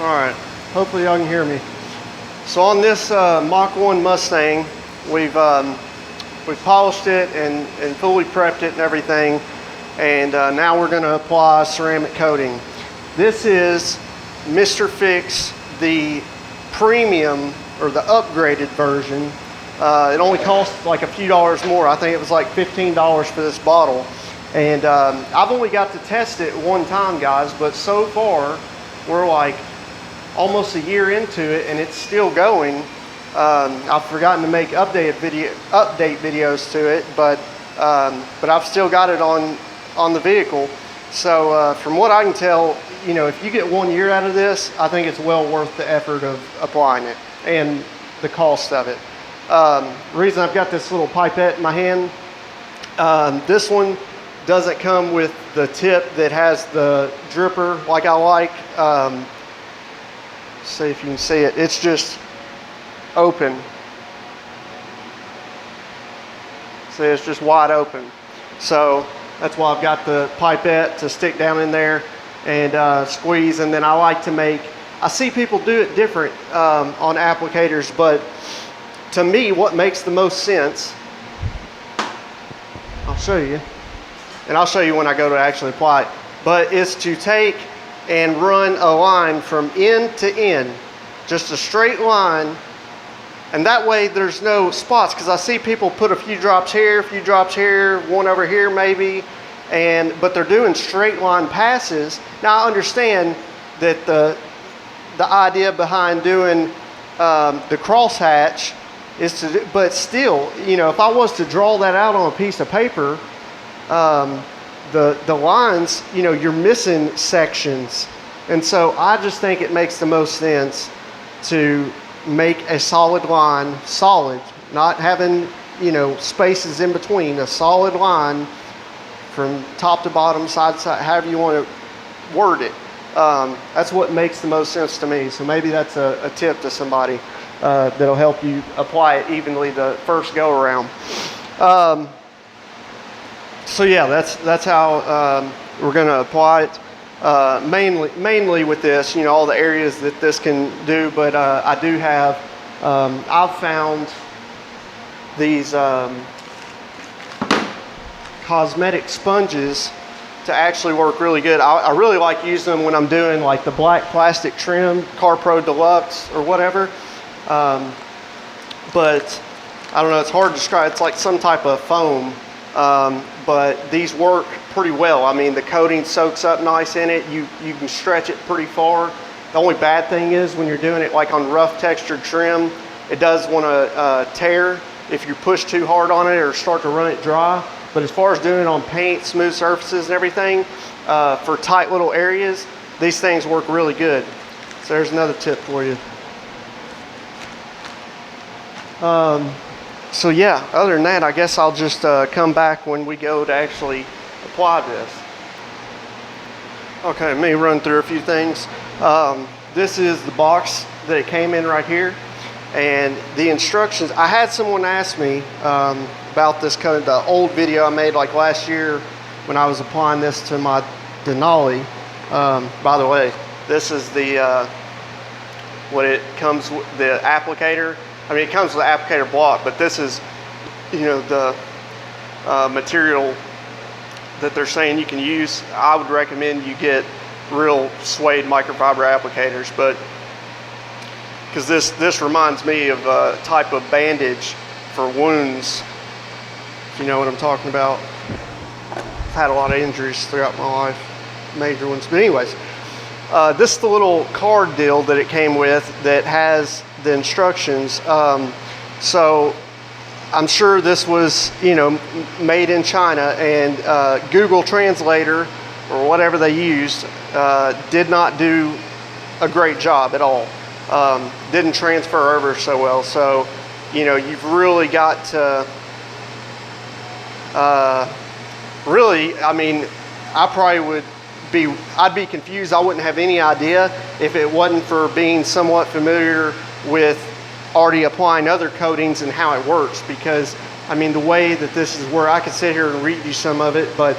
Alright, hopefully y'all can hear me. So on this Mach 1 Mustang, we've polished it and fully prepped it and everything, and now we're going to apply ceramic coating. This is Mr. Fix, the premium or the upgraded version. It only costs like a few dollars more. I think it was like $15 for this bottle. And I've only got to test it one time, guys, but so far we're like almost a year into it and it's still going. I've forgotten to make update videos to it, but I've still got it on the vehicle. So from what I can tell, you know, if you get 1 year out of this, I think it's well worth the effort of applying it and the cost of it. The reason I've got this little pipette in my hand, this one doesn't come with the tip that has the dripper like I like. See if you can see it. It's just open. See, it's just wide open. So that's why I've got the pipette to stick down in there and squeeze. And then I like to I see people do it different on applicators, but to me, what makes the most sense, I'll show you, and I'll show you when I go to actually apply it, but is to take and run a line from end to end, just a straight line, and that way there's no spots, because I see people put a few drops here, a few drops here, one over here maybe, but they're doing straight line passes. Now I understand that the idea behind doing the crosshatch is to do, but still, you know, if I was to draw that out on a piece of paper, the lines, you know, you're missing sections. And so I just think it makes the most sense to make a solid line, not having, you know, spaces in between, a solid line from top to bottom, side to side, however you want to word it. That's what makes the most sense to me. So maybe that's a tip to somebody that'll help you apply it evenly the first go around. So yeah, that's how we're going to apply it. Mainly with this, you know, all the areas that this can do, but I do have, I've found these cosmetic sponges to actually work really good. I really like using them when I'm doing like the black plastic trim, Car Pro Deluxe or whatever. But I don't know, it's hard to describe. It's like some type of foam. But these work pretty well. I mean, the coating soaks up nice in it. You can stretch it pretty far. The only bad thing is when you're doing it like on rough textured trim, it does want to tear if you push too hard on it or start to run it dry. But as far as doing it on paint, smooth surfaces and everything, for tight little areas, these things work really good. So there's another tip for you. So yeah, other than that, I guess I'll just come back when we go to actually apply this. Okay, let me run through a few things. This is the box that it came in right here. And the instructions, I had someone ask me about this kind of the old video I made like last year when I was applying this to my Denali. By the way, this is the, what it comes with, the applicator. I mean, it comes with the applicator block, but this is, you know, the material that they're saying you can use. I would recommend you get real suede microfiber applicators, but because this reminds me of a type of bandage for wounds, if you know what I'm talking about. I've had a lot of injuries throughout my life, major ones. But anyways, this is the little card deal that it came with that has the instructions. So I'm sure this was, you know, made in China, and Google Translator or whatever they used did not do a great job at all. Didn't transfer over so well. So, you know, you've really got to really, I mean, I'd be confused. I wouldn't have any idea if it wasn't for being somewhat familiar with already applying other coatings and how it works. Because, I mean, the way that this is where I could sit here and read you some of it, but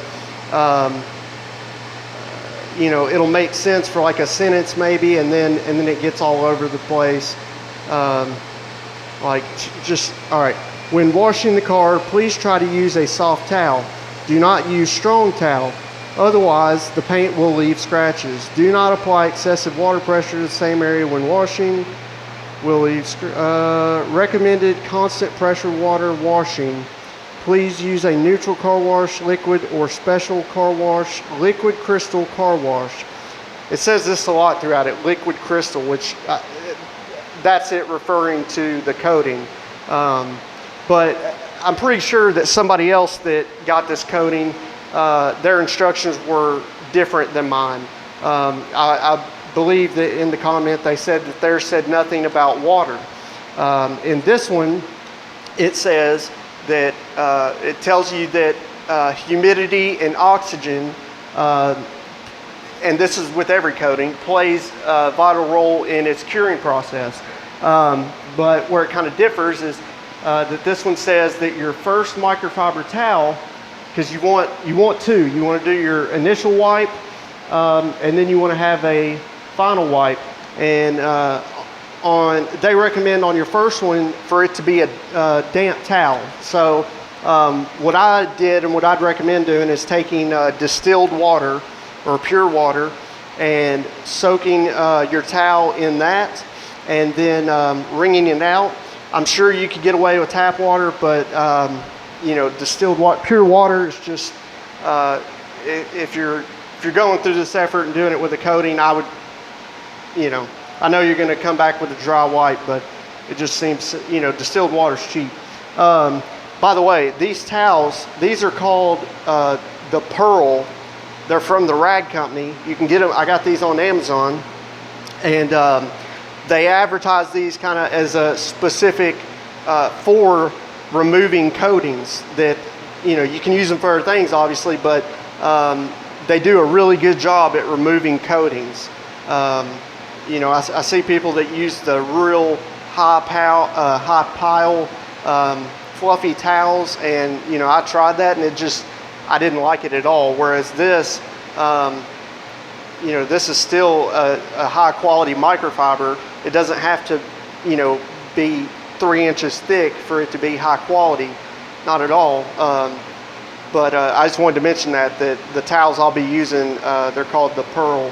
you know, it'll make sense for like a sentence maybe, and then it gets all over the place. Like just, all right, when washing the car, please try to use a soft towel. Do not use strong towel. Otherwise, the paint will leave scratches. Do not apply excessive water pressure to the same area when washing. Will leave recommended constant pressure water washing. Please use a neutral car wash liquid or special car wash, liquid crystal car wash. It says this a lot throughout it, liquid crystal, which that's it referring to the coating. But I'm pretty sure that somebody else that got this coating, their instructions were different than mine. I believe that in the comment they said that theirs said nothing about water. In this one, it says that it tells you that humidity and oxygen, and this is with every coating, plays a vital role in its curing process. But where it kind of differs is that this one says that your first microfiber towel, because you want two. You want to do your initial wipe, and then you want to have a final wipe. And they recommend on your first one for it to be a damp towel. So what I did and what I'd recommend doing is taking distilled water or pure water and soaking your towel in that, and then wringing it out. I'm sure you could get away with tap water, but you know, distilled water, pure water is just if you're going through this effort and doing it with a coating, I would, you know, I know you're going to come back with a dry wipe, but it just seems, you know, distilled water's cheap. By the way, these towels, these are called the Pearl. They're from the Rag Company. You can get them. I got these on Amazon, and they advertise these kind of as a specific for removing coatings. That, you know, you can use them for other things, obviously, but they do a really good job at removing coatings. You know, I see people that use the real high pile fluffy towels, and you know, I tried that and I didn't like it at all. Whereas this, you know, this is still a high quality microfiber. It doesn't have to, you know, be 3 inches thick for it to be high quality, not at all. But I just wanted to mention that the towels I'll be using, they're called the Pearl,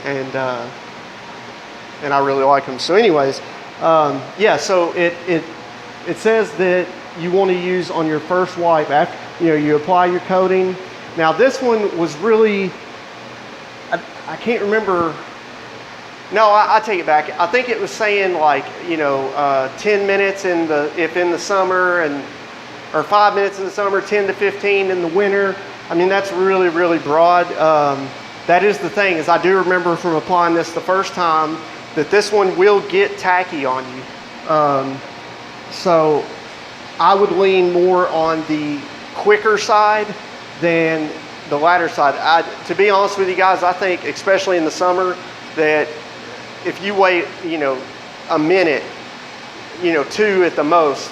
and I really like them. So anyways, yeah, so it says that you want to use on your first wipe after, you know, you apply your coating. Now this one was really, I can't remember. No, I take it back. I think it was saying like, you know, 10 minutes if in the summer, or 5 minutes in the summer, 10 to 15 in the winter. I mean, that's really, really broad. That is the thing, is I do remember from applying this the first time that this one will get tacky on you. So I would lean more on the quicker side than the latter side. To be honest with you guys, I think, especially in the summer, that if you wait, you know, a minute, you know, 2 at the most,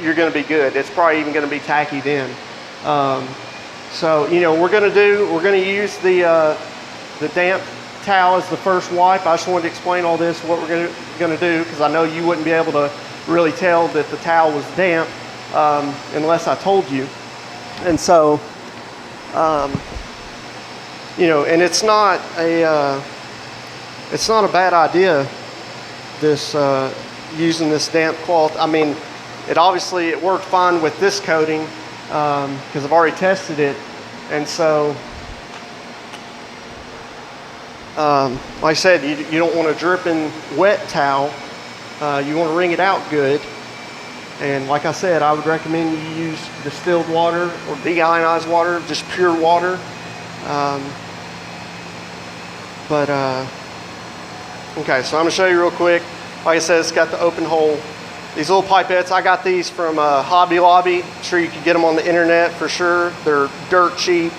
you're going to be good. It's probably even going to be tacky then. So, you know, we're going to use the damp towel as the first wipe. I just wanted to explain all this, what we're going to do, because I know you wouldn't be able to really tell that the towel was damp unless I told you. And so, you know, and it's not a bad idea, this using this damp cloth. I mean, it worked fine with this coating because I've already tested it. And so, like I said, you don't want a dripping wet towel. You want to wring it out good. And like I said, I would recommend you use distilled water or deionized water, just pure water. Okay, so I'm gonna show you real quick. Like I said, it's got the open hole. These little pipettes, I got these from Hobby Lobby. I'm sure you can get them on the internet for sure. They're dirt cheap.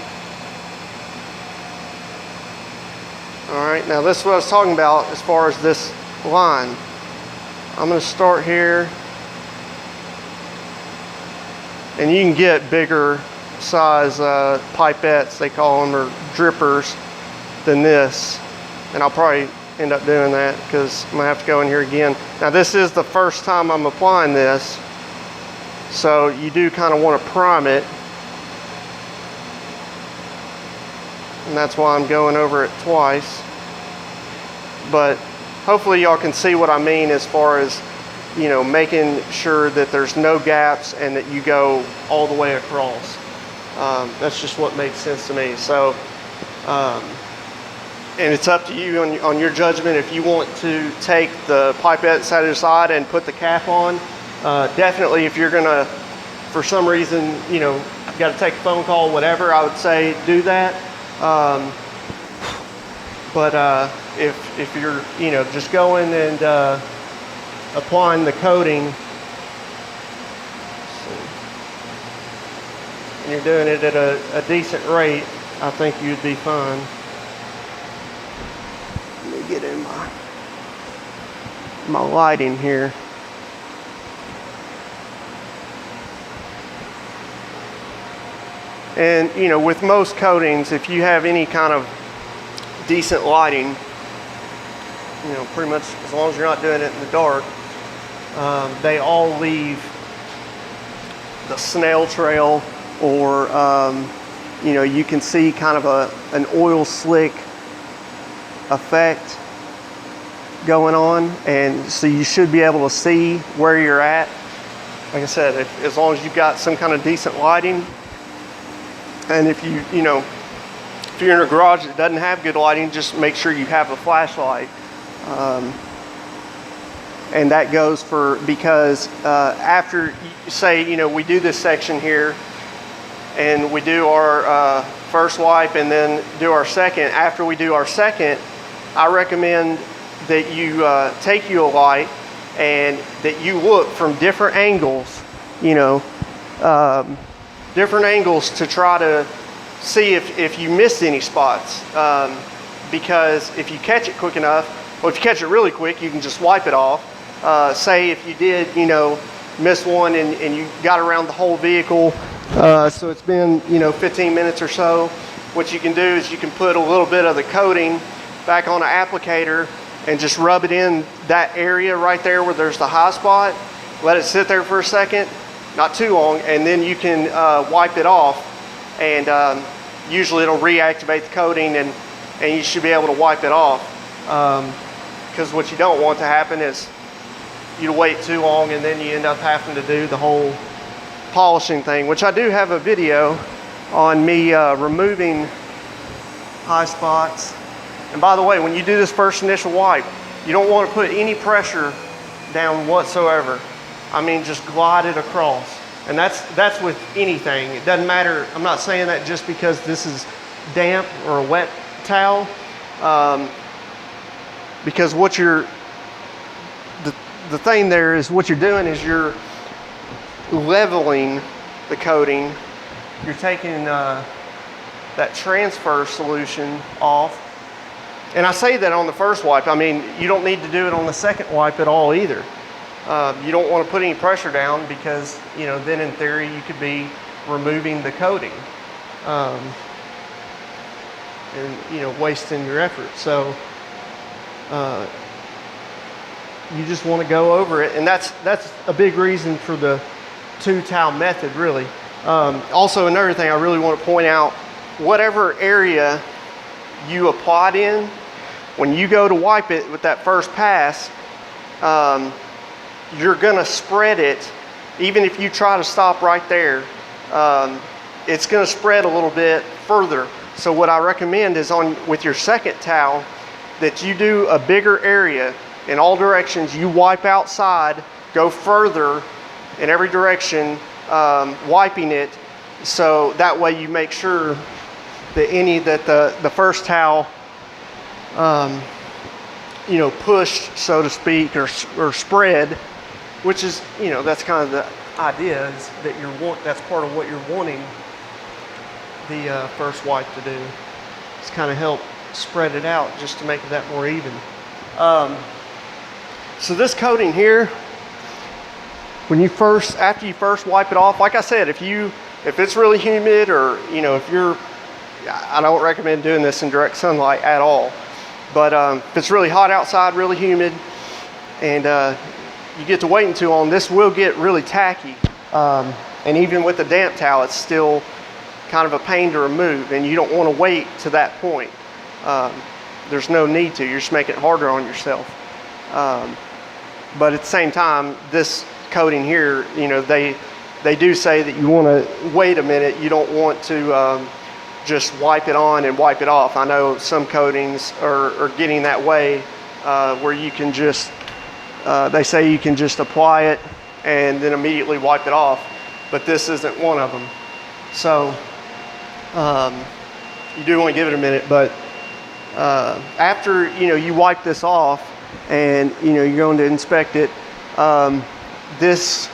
All right, now this is what I was talking about as far as this line. I'm gonna start here. And you can get bigger size pipettes, they call them, or drippers, than this. And I'll probably end up doing that because I'm gonna have to go in here again. Now this is the first time I'm applying this, so you do kind of want to prime it, and that's why I'm going over it twice. But hopefully y'all can see what I mean as far as, you know, making sure that there's no gaps and that you go all the way across. That's just what makes sense to me. So and it's up to you on your judgment. If you want to take the pipette side to the side and put the cap on, definitely if you're gonna, for some reason, you know, got to take a phone call, whatever, I would say do that. But if you're, you know, just going and applying the coating, and you're doing it at a decent rate, I think you'd be fine. Let me get in my lighting here. And you know, with most coatings, if you have any kind of decent lighting, you know, pretty much as long as you're not doing it in the dark, they all leave the snail trail, or you know, you can see kind of an oil slick effect going on, and so you should be able to see where you're at. Like I said, as long as you've got some kind of decent lighting, and if you know, if you're in a garage that doesn't have good lighting, just make sure you have a flashlight. And that goes for, because after, say, you know, we do this section here and we do our first wipe and then do our second. After we do our second, I recommend that you take you a light and that you look from different angles, you know, different angles to try to see if you missed any spots. Because if you catch it quick enough, well, if you catch it really quick, you can just wipe it off. Say if you did, you know, miss one and you got around the whole vehicle, so it's been, you know, 15 minutes or so, what you can do is you can put a little bit of the coating back on an applicator and just rub it in that area right there where there's the high spot. Let it sit there for a second, not too long, and then you can wipe it off, and usually it'll reactivate the coating, and you should be able to wipe it off. Because what you don't want to happen is you wait too long and then you end up having to do the whole polishing thing, which I do have a video on me removing high spots. And by the way, when you do this first initial wipe, you don't want to put any pressure down whatsoever. I mean, just glide it across. And that's with anything. It doesn't matter. I'm not saying that just because this is damp or a wet towel. Because what you're, the thing there is, what you're doing is you're leveling the coating. You're taking that transfer solution off. And I say that on the first wipe. I mean, you don't need to do it on the second wipe at all either. You don't want to put any pressure down, because, you know, then in theory you could be removing the coating and, you know, wasting your effort. So you just want to go over it, and that's a big reason for the two towel method, really. Also, another thing I really want to point out, whatever area you applied in, when you go to wipe it with that first pass, you're gonna spread it. Even if you try to stop right there, it's gonna spread a little bit further. So what I recommend is, with your second towel, that you do a bigger area in all directions. You wipe outside, go further in every direction, wiping it, so that way you make sure that the first towel, you know, pushed, so to speak, or spread, which is, you know, that's kind of the idea, is that that's part of what you're wanting the first wipe to do. It's kind of help spread it out just to make that more even. So this coating here, after you first wipe it off, like I said, if you if it's really humid, or if I don't recommend doing this in direct sunlight at all. But if it's really hot outside, really humid, and you get to waiting too long, this will get really tacky. And even with the damp towel, it's still kind of a pain to remove, and you don't want to wait to that point. There's no need to. You're just making it harder on yourself. But at the same time, this coating here, they do say that you want to wait a minute. You don't want to just wipe it on and wipe it off. I know some coatings are getting that way, where you can just, they say you can just apply it and then immediately wipe it off, but this isn't one of them. So you do want to give it a minute, but after you wipe this off and you're going to inspect it, this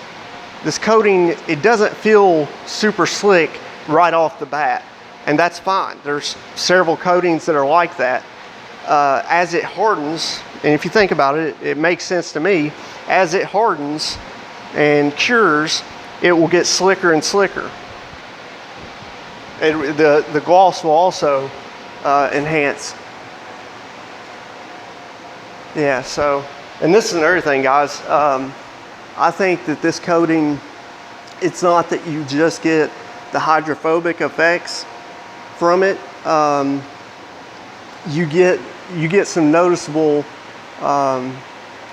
coating, it doesn't feel super slick right off the bat, and that's fine. There's several coatings that are like that. As it hardens, and if you think about it, it makes sense to me, as it hardens and cures, it will get slicker and slicker. The gloss will also enhance. Yeah, so, and this is another thing, guys. I think that this coating, it's not that you just get the hydrophobic effects from it. You get some noticeable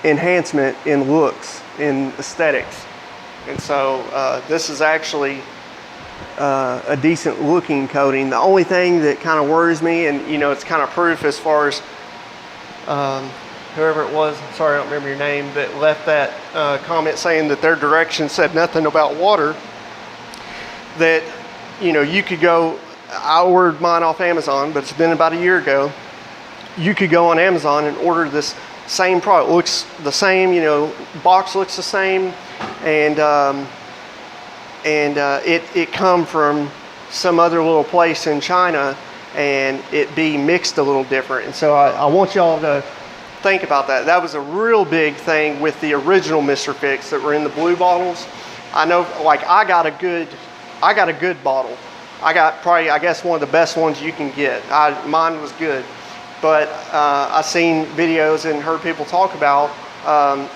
enhancement in looks, in aesthetics. And so this is actually a decent looking coating. The only thing that kind of worries me, and it's kind of proof as far as whoever it was, sorry I don't remember your name, that left that comment saying that their directions said nothing about water, that you could go, I ordered mine off Amazon, but it's been about a year ago. You could go on Amazon and order this same product. It looks the same, box looks the same, and it come from some other little place in China, and it be mixed a little different. And so I want y'all to think about that. That was a real big thing with the original Mr. Fix that were in the blue bottles. I know, like, I got a good bottle. I got probably, I guess, one of the best ones you can get. Mine was good, but I've seen videos and heard people talk about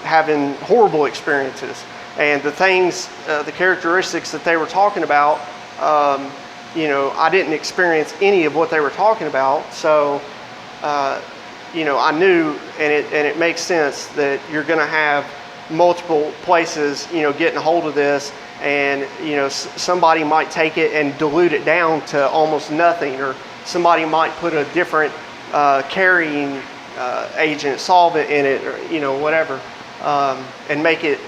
having horrible experiences, and the things, the characteristics that they were talking about, I didn't experience any of what they were talking about. So I knew, and it makes sense that you're going to have multiple places, getting a hold of this, and somebody might take it and dilute it down to almost nothing, or somebody might put a different carrying agent, solvent in it, or whatever, and make it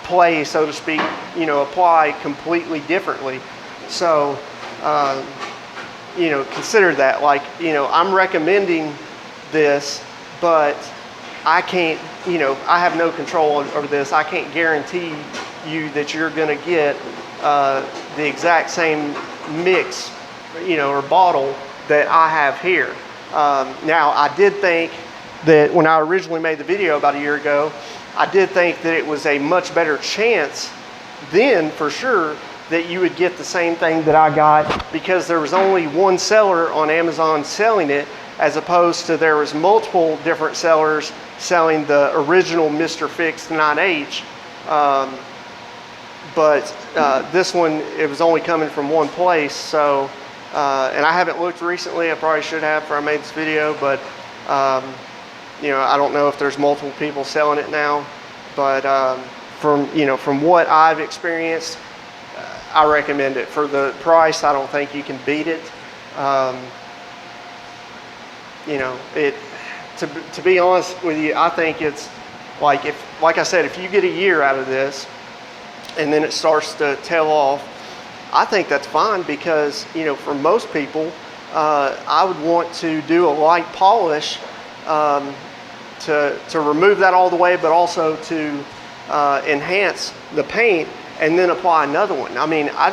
play, so to speak, apply completely differently. So consider that. Like, I'm recommending this, but I can't, I have no control over this. I can't guarantee you that you're going to get the exact same mix, or bottle that I have here. Now, I did think that when I originally made the video about a year ago, I did think that it was a much better chance then, for sure, that you would get the same thing that I got, because there was only one seller on Amazon selling it, as opposed to there was multiple different sellers selling the original Mr. Fix 9H. But this one, it was only coming from one place. So, and I haven't looked recently. I probably should have before I made this video, but I don't know if there's multiple people selling it now. But from what I've experienced, I recommend it. For the price, I don't think you can beat it. To be honest with you, I think it's like, like I said, if you get a year out of this and then it starts to tail off, I think that's fine, because for most people, I would want to do a light polish to remove that all the way, but also to enhance the paint, and then apply another one. I mean, I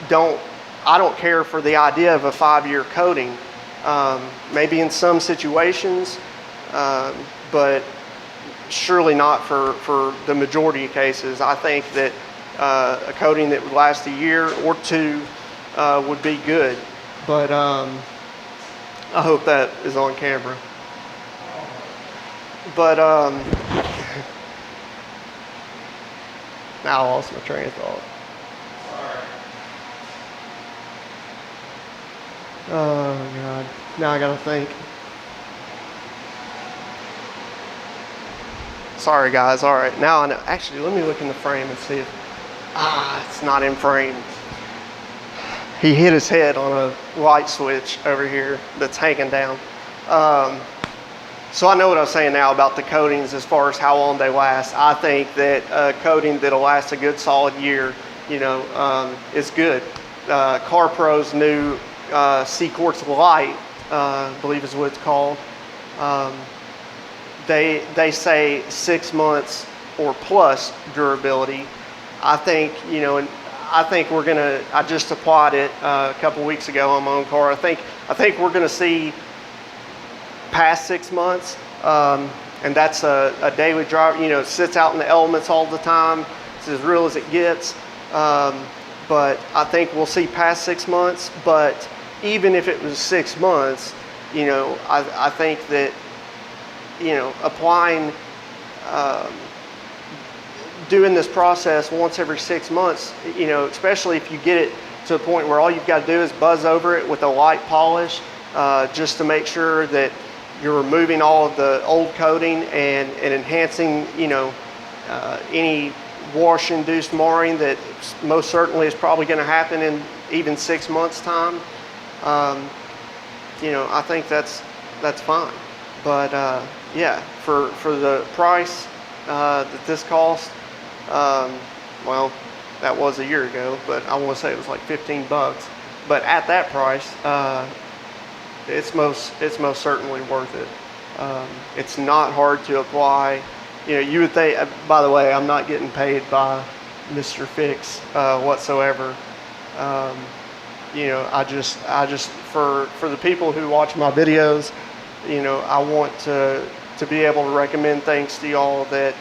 don't care for the idea of a 5-year coating. Maybe in some situations, but surely not for the majority of cases. I think that a coating that would last a year or two would be good. But I hope that is on camera. But now I lost my train of thought. Oh God, now I gotta think. Sorry guys, all right, now I know. Actually, let me look in the frame and see if, it's not in frame. He hit his head on a light switch over here that's hanging down. So I know what I was saying now about the coatings as far as how long they last. I think that a coating that'll last a good solid year, is good. CarPro's new C-Quartz Light, I believe is what it's called. They say 6 months or plus durability. I think, and I think we're gonna, I just applied it a couple weeks ago on my own car. I think we're gonna see past 6 months, and that's a daily driver, it sits out in the elements all the time. It's as real as it gets. But I think we'll see past 6 months, but even if it was 6 months, I think that, applying, doing this process once every 6 months, especially if you get it to a point where all you've got to do is buzz over it with a light polish, just to make sure that you're removing all of the old coating and enhancing, any wash-induced marring that most certainly is probably going to happen in even 6 months' time. I think that's fine. But yeah, for the price that this cost, well, that was a year ago, but I want to say it was like 15 bucks. But at that price, it's most certainly worth it. It's not hard to apply. You would think, by the way, I'm not getting paid by Mr. Fix whatsoever. I just for the people who watch my videos, I want to be able to recommend things to y'all that,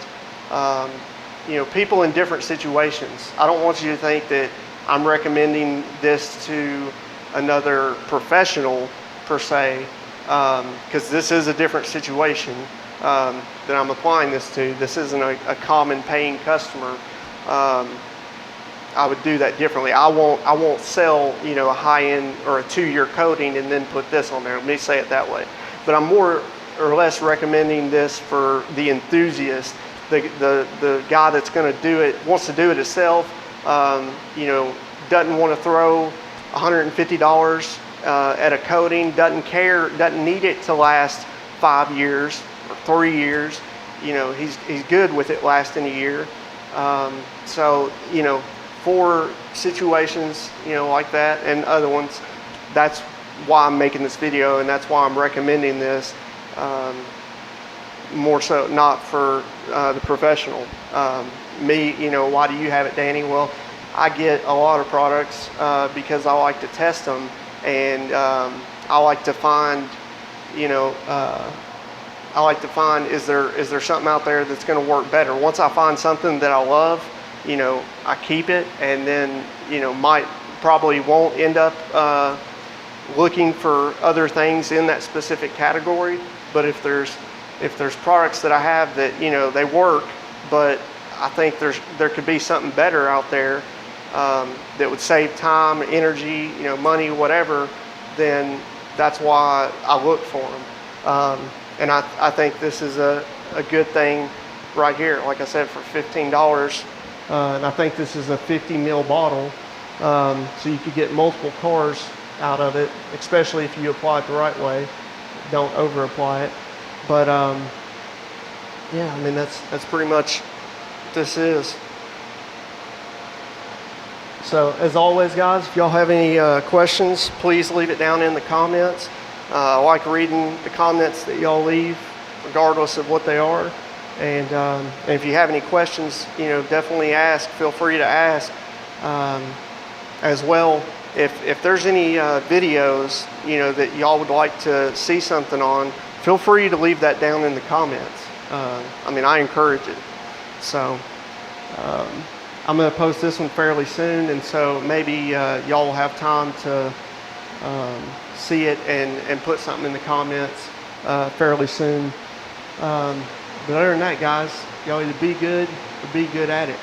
people in different situations. I don't want you to think that I'm recommending this to another professional per se, because this is a different situation that I'm applying this to. This isn't a common paying customer. I would do that differently. I won't sell, a high-end or a 2-year coating and then put this on there. Let me say it that way. But I'm more or less recommending this for the enthusiast, the guy that's going to do it, wants to do it himself, doesn't want to throw $150 at a coating, doesn't care, doesn't need it to last 5 years or 3 years. He's good with it lasting a year. So, for situations, like that and other ones, that's why I'm making this video, and that's why I'm recommending this. More so not for the professional. Me, why do you have it, Danny? Well, I get a lot of products because I like to test them, and I like to find, is there something out there that's going to work better? Once I find something that I love, I keep it, and then probably won't end up looking for other things in that specific category. But if there's products that I have that they work, but I think there could be something better out there that would save time, energy, money, whatever, then that's why I look for them. And I think this is a good thing right here. Like I said, for $15, and I think this is a 50 ml bottle, so you could get multiple cars out of it, especially if you apply it the right way. Don't over apply it. But yeah, I mean that's pretty much what this is. So as always, guys, if y'all have any questions, please leave it down in the comments. I like reading the comments that y'all leave, regardless of what they are. And if you have any questions, definitely ask. Feel free to ask as well. If there's any videos, that y'all would like to see something on, feel free to leave that down in the comments. I encourage it. So I'm going to post this one fairly soon, and so maybe y'all will have time to see it and put something in the comments fairly soon. But other than that, guys, y'all either be good or be good at it.